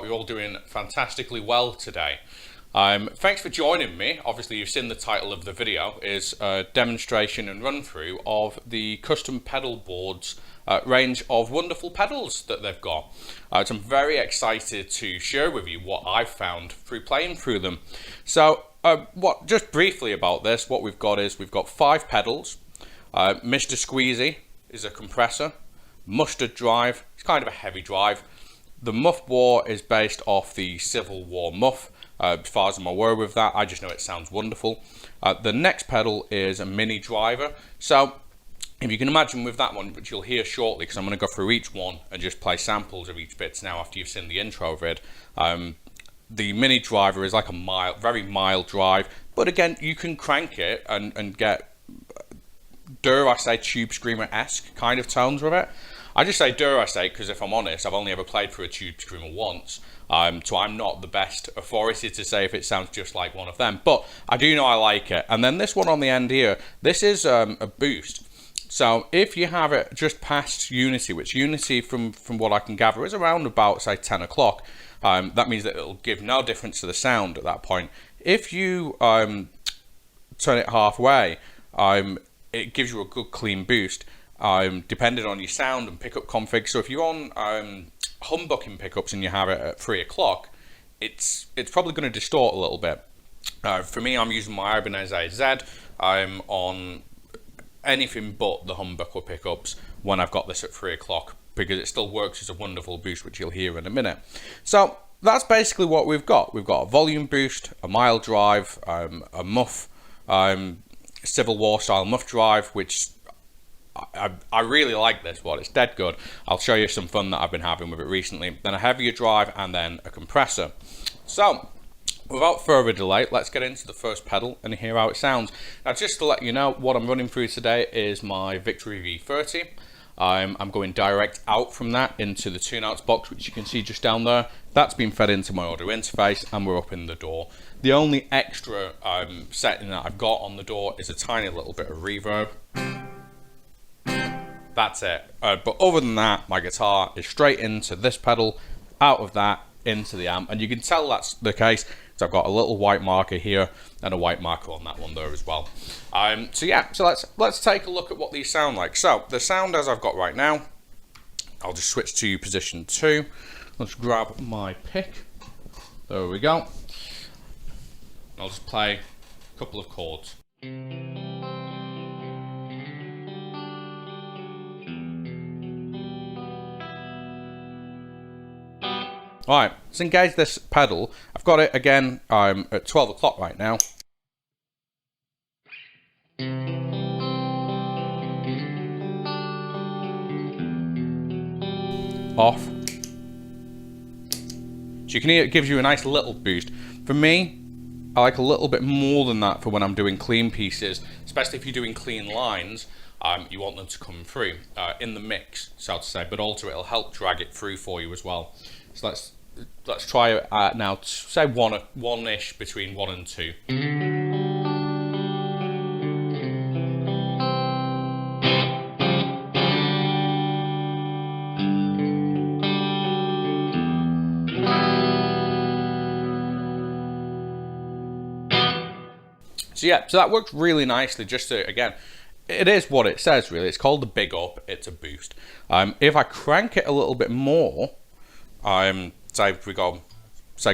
hope you're all doing fantastically well today. Thanks for joining me. Obviously you've seen the title of the video is a demonstration and run through of the custom pedal boards range of wonderful pedals that they've got. So I'm very excited to share with you what I've found through playing through them. So just briefly about this, what we've got is we've got 5 pedals. Mr. SQUEEZY is a compressor. Mustard drive, it's kind of a heavy drive. The Muff War is based off the Civil War Muff. As far as I'm aware with that, I just know it sounds wonderful. The next pedal is a mini driver. So if you can imagine with that one, which you'll hear shortly, because I'm going to go through each one and just play samples of each bits now after you've seen the intro vid. The mini driver is like a very mild drive, but again, you can crank it and get, dare I say, Tube Screamer-esque kind of tones with it. I just say dare I say because if I'm honest, I've only ever played through a Tube Screamer once, so I'm not the best authority to say if it sounds just like one of them, but I do know I like it. And then this one on the end here, this is a boost. So if you have it just past Unity, which Unity from what I can gather is around about, say, 10 o'clock, that means that it'll give no difference to the sound at that point. If you turn it halfway, it gives you a good clean boost. Depending on your sound and pickup config. So if you're on humbucking pickups and you have it at 3 o'clock, it's probably going to distort a little bit. For me, I'm using my Ibanez AZ. I'm on anything but the humbucker pickups when I've got this at 3 o'clock because it still works as a wonderful boost, which you'll hear in a minute. So that's basically what we've got. We've got a volume boost, a mild drive, a muff, Civil War style muff drive, which I really like this one. It's dead good. I'll show you some fun that I've been having with it recently. Then a heavier drive and then a compressor. So without further delay, let's get into the first pedal and hear how it sounds. Now just to let you know, what I'm running through today is my Victory V30. I'm going direct out from that into the tune-outs box, which you can see just down there. That's been fed into my audio interface and we're up in the door. The only extra setting that I've got on the door is a tiny little bit of reverb. That's it. But other than that, my guitar is straight into this pedal, out of that, into the amp. And you can tell that's the case, because I've got a little white marker here and a white marker on that one there as well. So yeah, so let's take a look at what these sound like. So the sound as I've got right now, I'll just switch to position 2. Let's grab my pick. There we go. I'll just play a couple of chords. Alright, let's engage this pedal. I've got it again at 12 o'clock right now. Off. So you can hear it gives you a nice little boost. For me, I like a little bit more than that for when I'm doing clean pieces, especially if you're doing clean lines. You want them to come through in the mix, so to say, but also it'll help drag it through for you as well. So let's try it now. Say one-ish between 1 and 2. So yeah, so that works really nicely. Just to, again, it is what it says really. It's called the big up. It's a boost. If I crank it a little bit more, say if we go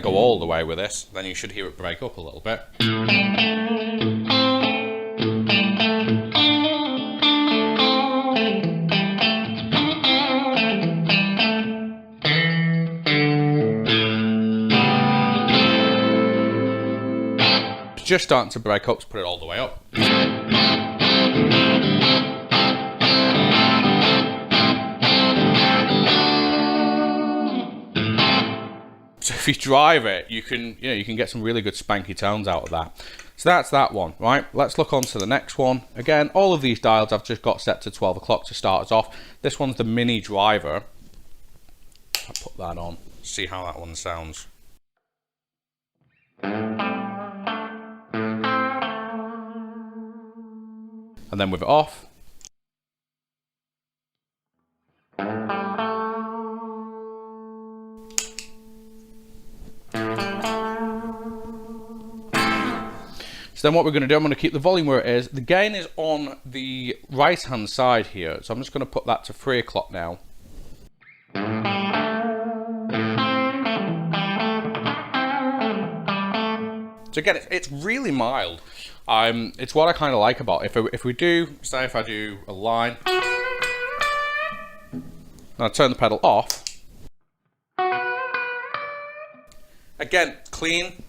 all the way with this, then you should hear it break up a little bit. It's just starting to break up, so put it all the way up. So if you drive it, you can get some really good spanky tones out of that. So that's that one, right? Let's look on to the next one. Again, all of these dials I've just got set to 12 o'clock to start us off. This one's the mini driver. I'll put that on, see how that one sounds. And then with it off. So then what we're going to do, I'm going to keep the volume where it is. The gain is on the right hand side here, so I'm just going to put that to 3 o'clock now. So again, it's really mild. It's what I kind of like about it. If we do, say if I do a line, and I turn the pedal off, again, clean,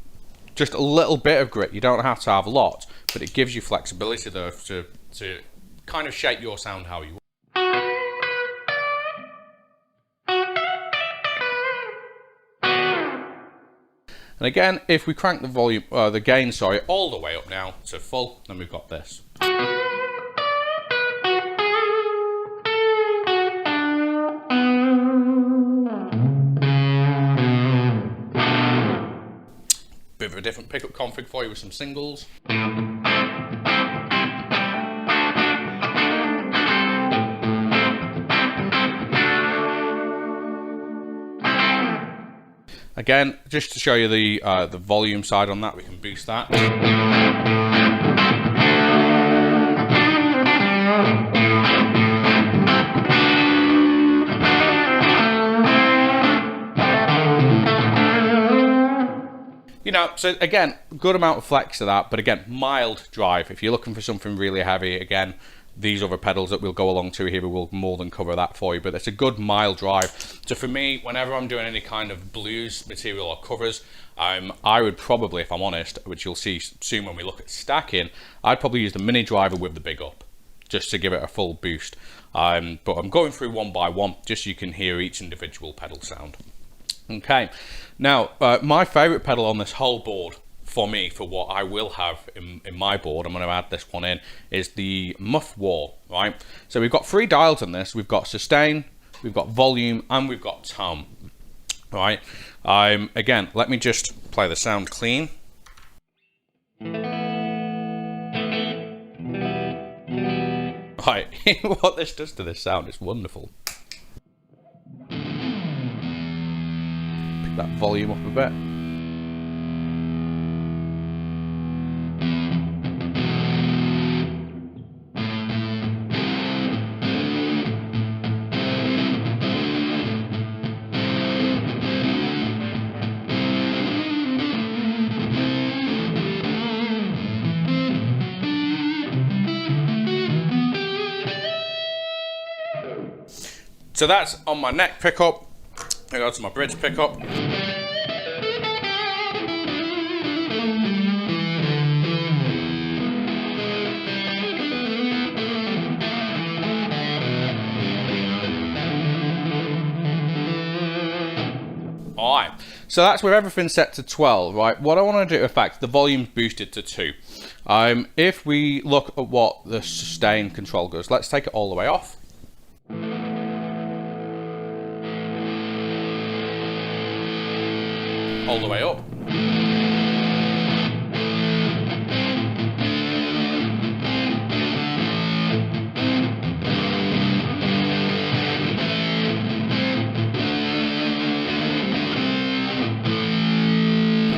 just a little bit of grit. You don't have to have a lot, but it gives you flexibility though to kind of shape your sound how you want. And again, if we crank the volume, the gain, sorry, all the way up now to full, then we've got this. Bit of a different pickup config for you with some singles. Again, just to show you the volume side on that, we can boost that. You know, so again, good amount of flex to that, but again, mild drive. If you're looking for something really heavy, again, these other pedals that we'll go along to here will more than cover that for you, but it's a good mild drive. So for me, whenever I'm doing any kind of blues material or covers, I would probably, if I'm honest, which you'll see soon when we look at stacking, I'd probably use the mini driver with the big up, just to give it a full boost. But I'm going through one by one, just so you can hear each individual pedal sound. Okay, now my favorite pedal on this whole board, for me, for what I will have in my board, I'm going to add this one in, is the Muff wall, right? So we've got 3 dials on this. We've got sustain, we've got volume, and we've got tone, right? Again, let me just play the sound clean. Right, what this does to this sound is wonderful. Pick that volume up a bit. So that's on my neck pickup. I go to my bridge pickup. Alright, so that's with everything set to 12, right? What I want to do, in fact, the volume's boosted to 2. If we look at what the sustain control does, let's take it all the way off. All the way up.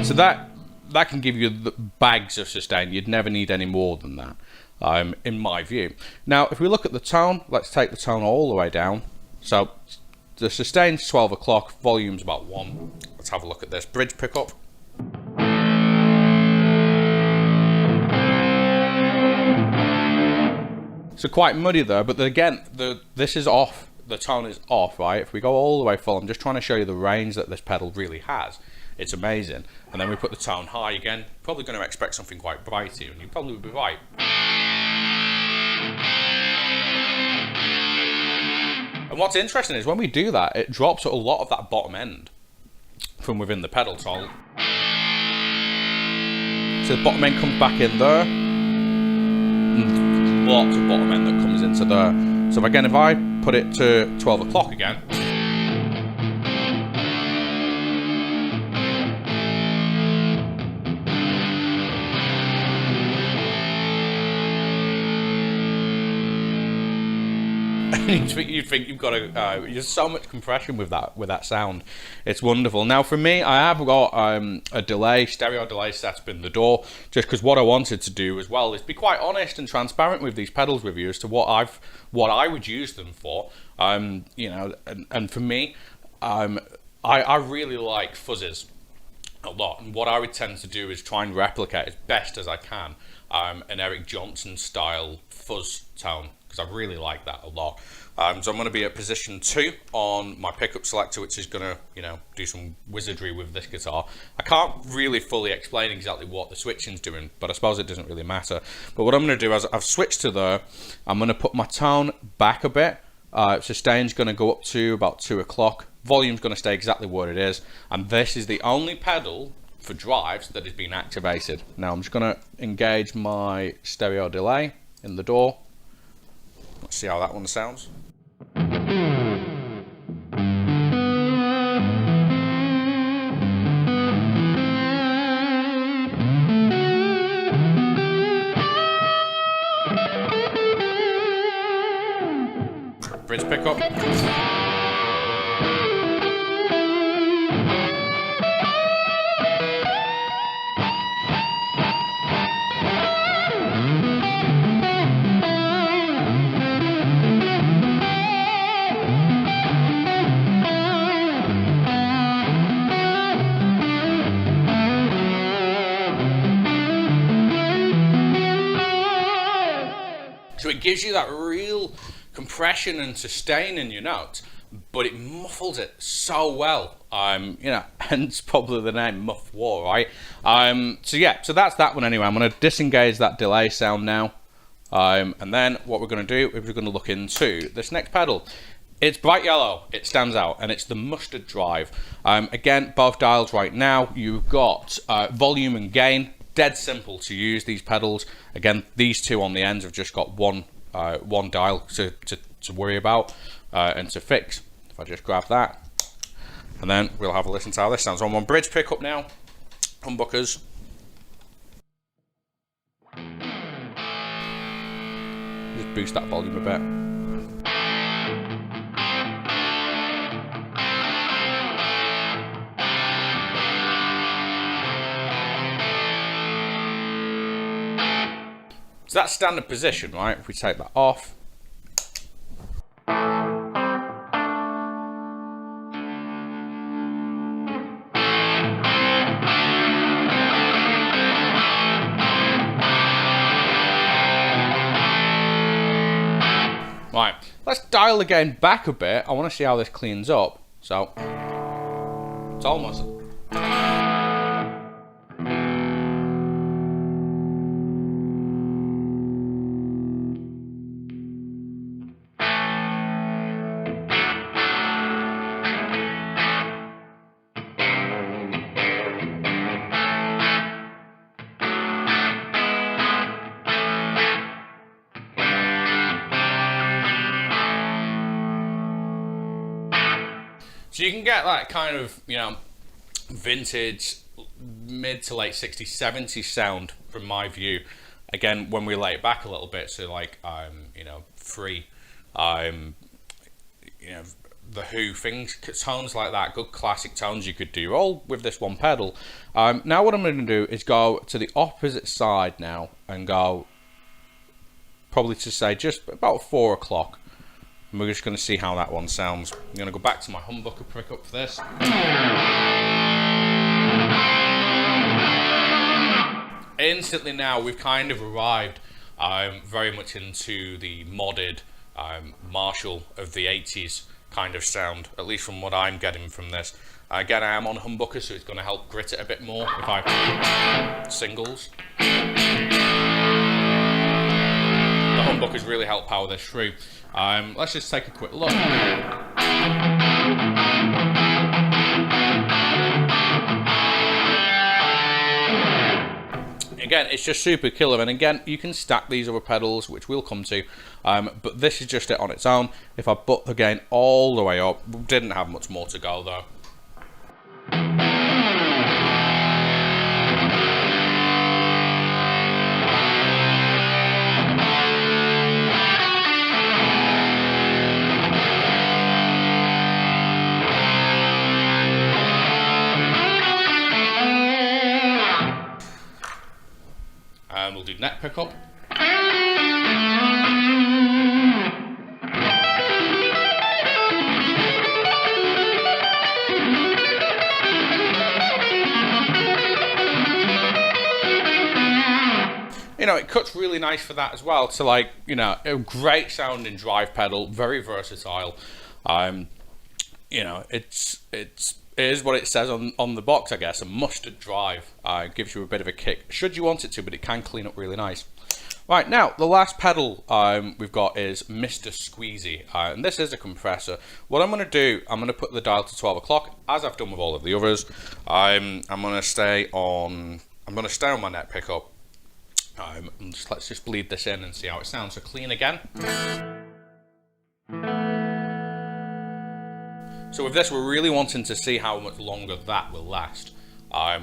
So that can give you the bags of sustain. You'd never need any more than that, in my view. Now, if we look at the tone, let's take the tone all the way down. So the sustain's 12 o'clock, volume's about 1. Let's have a look at this bridge pickup. So quite muddy there, but again, this is off. The tone is off, right? If we go all the way full, I'm just trying to show you the range that this pedal really has. It's amazing. And then we put the tone high again. Probably going to expect something quite bright here, and you probably would be right. And what's interesting is when we do that, it drops a lot of that bottom end from within the pedal tone. So the bottom end comes back in there, and lots of bottom end that comes into there. So again, if I put it to 12 o'clock again, You'd think you've got there's so much compression with that sound. It's wonderful. Now for me, I have got a stereo delay set up in the door, just because what I wanted to do as well is be quite honest and transparent with these pedals with you as to what I would use them for. You know, and for me, I really like fuzzes a lot, and what I would tend to do is try and replicate as best as I can an Eric Johnson style fuzz tone, because I really like that a lot. So I'm going to be at position 2 on my pickup selector, which is going to, you know, do some wizardry with this guitar. I can't really fully explain exactly what the switching's doing, but I suppose it doesn't really matter. But what I'm going to do is I've switched to there. I'm going to put my tone back a bit. Sustain's going to go up to about 2 o'clock. Volume's going to stay exactly where it is, and this is the only pedal for drives that has been activated. Now I'm just going to engage my stereo delay in the door. Let's see how that one sounds. Bridge pickup. So it gives you that real compression and sustain in your notes, but it muffles it so well. You know, hence probably the name Muff War, right? So yeah, so that's that one anyway. I'm going to disengage that delay sound now, and then what we're going to do is we're going to look into this next pedal. It's bright yellow, it stands out, and it's the Mustard Drive. Again, both dials right now, you've got volume and gain. Dead simple to use these pedals. Again, these two on the ends have just got one dial to worry about and to fix. If I just grab that, and then we'll have a listen to how this sounds. On one bridge pickup now, humbuckers. Just boost that volume a bit. So that's standard position, right? If we take that off. Right, let's dial the gain back a bit. I want to see how this cleans up. So, it's almost... So you can get that kind of, you know, vintage, mid to late 60s, 70s sound from my view. Again, when we lay it back a little bit, so like, you know, Free, you know, The Who, things, tones like that, good classic tones you could do, all with this one pedal. Now what I'm going to do is go to the opposite side now and go probably to say just about 4 o'clock. And we're just going to see how that one sounds. I'm going to go back to my humbucker pickup for this. Instantly now we've kind of arrived very much into the modded Marshall of the 80s kind of sound, at least from what I'm getting from this. Again, I am on humbucker, so it's going to help grit it a bit more if I singles. The humbuckers really help power this through. Let's just take a quick look. Again, it's just super killer, and again, you can stack these other pedals, which we'll come to, but this is just it on its own. If I put the gain all the way up, didn't have much more to go though. and we'll do neck pickup. You know, it cuts really nice for that as well. So, like, you know, a great sounding drive pedal, very versatile. You know, it is what it says on the box, I guess. A mustard drive. Gives you a bit of a kick, should you want it to, but it can clean up really nice. Right, now, the last pedal we've got is Mr. SQUEEZY, and this is a compressor. What I'm going to do, I'm going to put the dial to 12 o'clock, as I've done with all of the others. I'm going to stay on my neck pickup. Let's just bleed this in and see how it sounds. So clean again. So with this, we're really wanting to see how much longer that will last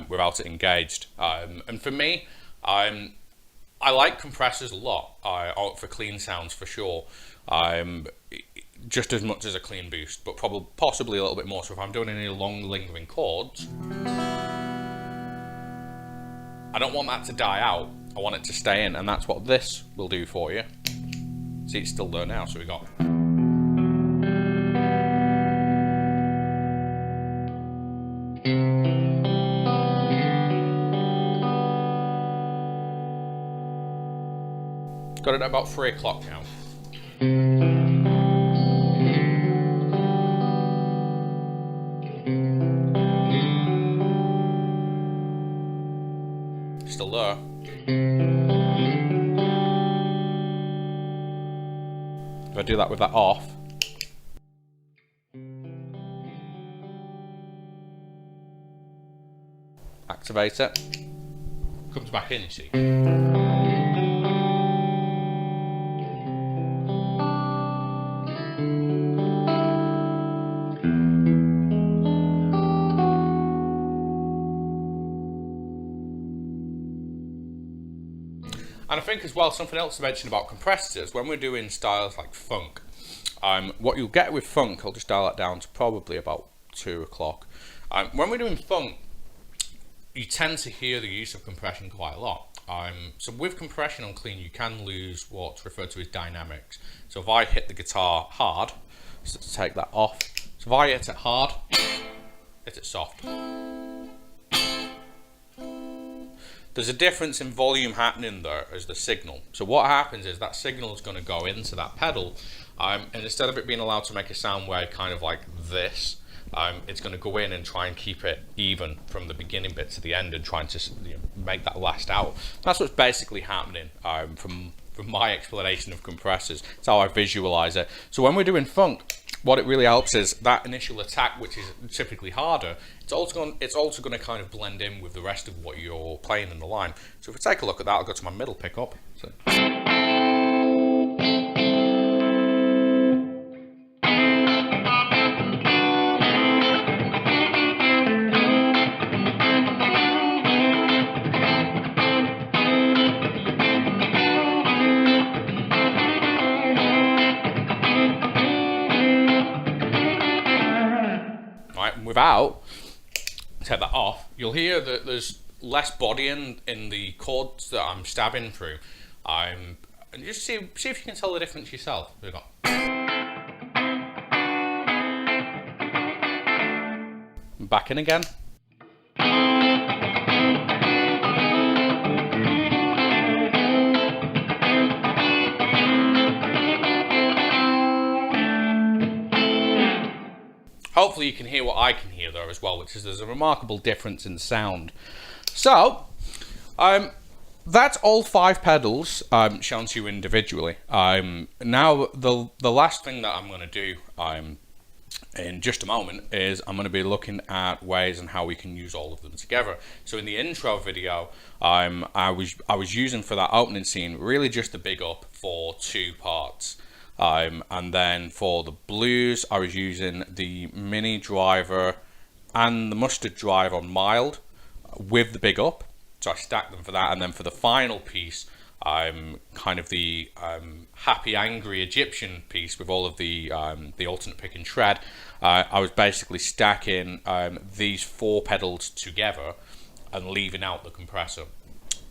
without it engaged. And for me, I like compressors a lot for clean sounds for sure. Just as much as a clean boost, but possibly a little bit more. So if I'm doing any long lingering chords, I don't want that to die out. I want it to stay in, and that's what this will do for you. See, it's still there now, so we got. Got it at about 3 o'clock now. Still there. If I do that with that off, activate it, comes back in, you see. And I think as well, something else to mention about compressors, when we're doing styles like funk, what you'll get with funk, I'll just dial that down to probably about 2 o'clock. When we're doing funk, you tend to hear the use of compression quite a lot. So with compression on clean, you can lose what's referred to as dynamics. So if I hit the guitar hard, so to take that off, so if I hit it hard, hit it soft. There's a difference in volume happening there as the signal. So what happens is that signal is going to go into that pedal, and instead of it being allowed to make a sound wave kind of like this, it's going to go in and try and keep it even from the beginning bit to the end and trying to make that last out. That's what's basically happening from my explanation of compressors. It's how I visualize it. So when we're doing funk, what it really helps is that initial attack, which is typically harder, it's also going to kind of blend in with the rest of what you're playing in the line. So if we take a look at that, I'll go to my middle pickup. So. Without, take that off, you'll hear that there's less body in the chords that I'm stabbing through. And just see if you can tell the difference yourself. We've got. Back in again. Hopefully you can hear what I can hear there as well, which is there's a remarkable difference in sound. So, that's all 5 pedals shown to you individually. Now, the last thing that I'm going to do in just a moment is I'm going to be looking at ways and how we can use all of them together. So in the intro video, I was using for that opening scene really just the big up for 2 parts. And then for the blues, I was using the mini driver and the mustard drive on mild with the big up. So I stacked them for that. And then for the final piece, kind of the happy, angry Egyptian piece with all of the alternate pick and shred. I was basically stacking these 4 pedals together and leaving out the compressor.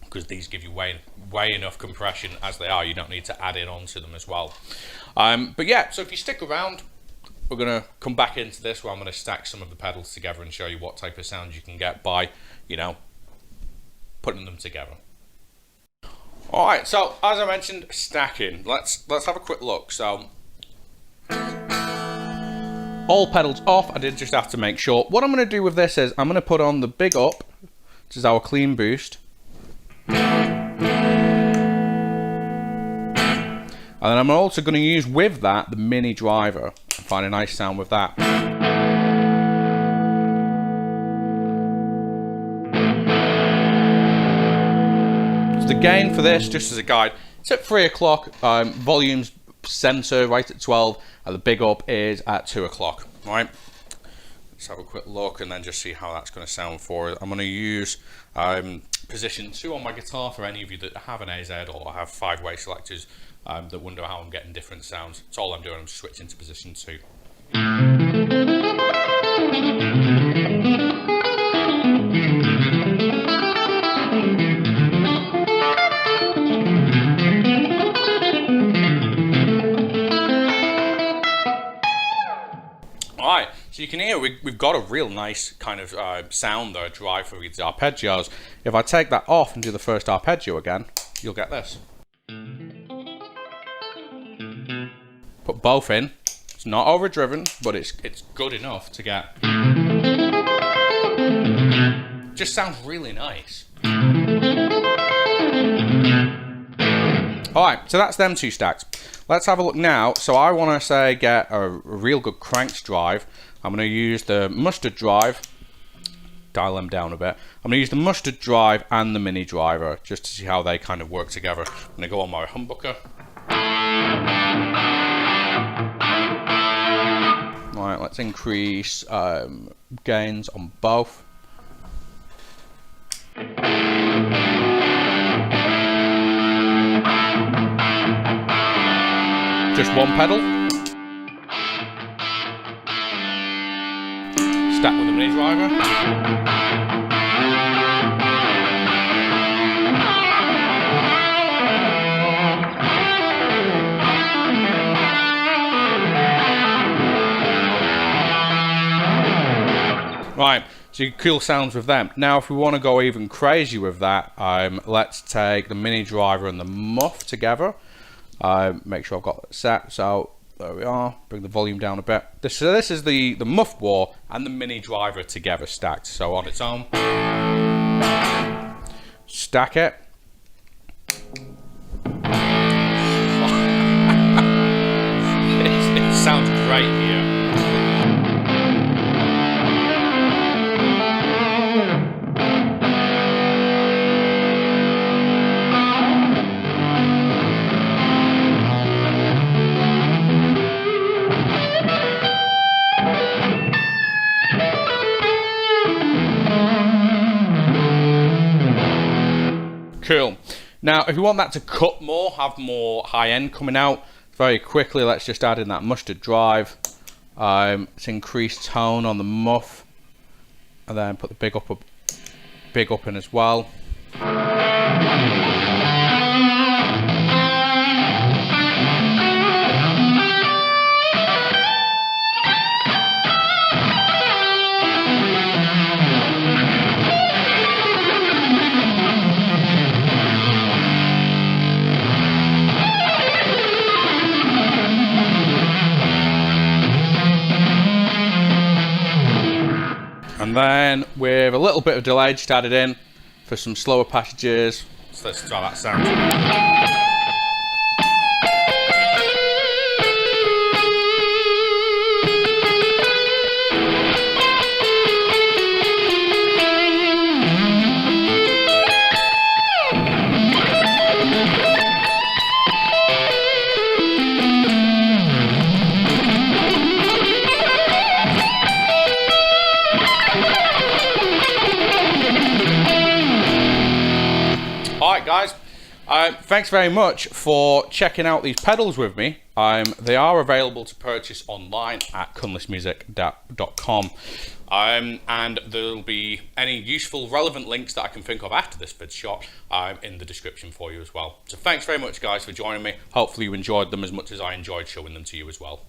because these give you way enough compression as they are. You don't need to add in onto them as well. But yeah, so if you stick around, we're going to come back into this where I'm going to stack some of the pedals together and show you what type of sound you can get by, you know, putting them together. Alright, so as I mentioned, stacking. Let's have a quick look. So all pedals off. I did just have to make sure. What I'm going to do with this is I'm going to put on the big up, which is our clean boost. And then I'm also going to use with that the mini driver. Find a nice sound with that. So the gain for this, just as a guide, it's at 3 o'clock. Volume's center right at 12, and the big up is at 2 o'clock. Right. Let's have a quick look and then just see how that's going to sound for it. I'm going to use position 2 on my guitar for any of you that have an AZ or have 5-way selectors that wonder how I'm getting different sounds. That's all I'm doing, I'm switching to position 2. Alright, so you can hear we've got a real nice kind of sound there, drive for these arpeggios. If I take that off and do the first arpeggio again, you'll get this. Put both in. It's not overdriven, but it's good enough to get. Just sounds really nice. Alright, so that's them 2 stacks. Let's have a look now. So I want to say get a real good cranks drive. I'm going to use the mustard drive. Dial them down a bit. I'm going to use the mustard drive and the mini driver just to see how they kind of work together. I'm going to go on my humbucker. Right, let's increase gains on both. Just one pedal. Stack with the mini driver. Right, so you cool sounds with them. Now if we want to go even crazy with that, let's take the mini driver and the muff together. Make sure I've got it set. So there we are. Bring the volume down a bit. This is the muff wall and the mini driver together stacked. So on its own, stack it. It sounds great here. Cool. Now, if you want that to cut more, have more high end coming out very quickly, let's just add in that mustard drive. It's increased tone on the muff, and then put the big up in as well. And then with a little bit of delay just added in for some slower passages. So let's try that sound. Alright guys, thanks very much for checking out these pedals with me. They are available to purchase online at cunlissmusic.com. And there'll be any useful, relevant links that I can think of after this vid shot in the description for you as well. So thanks very much, guys, for joining me. Hopefully you enjoyed them as much as I enjoyed showing them to you as well.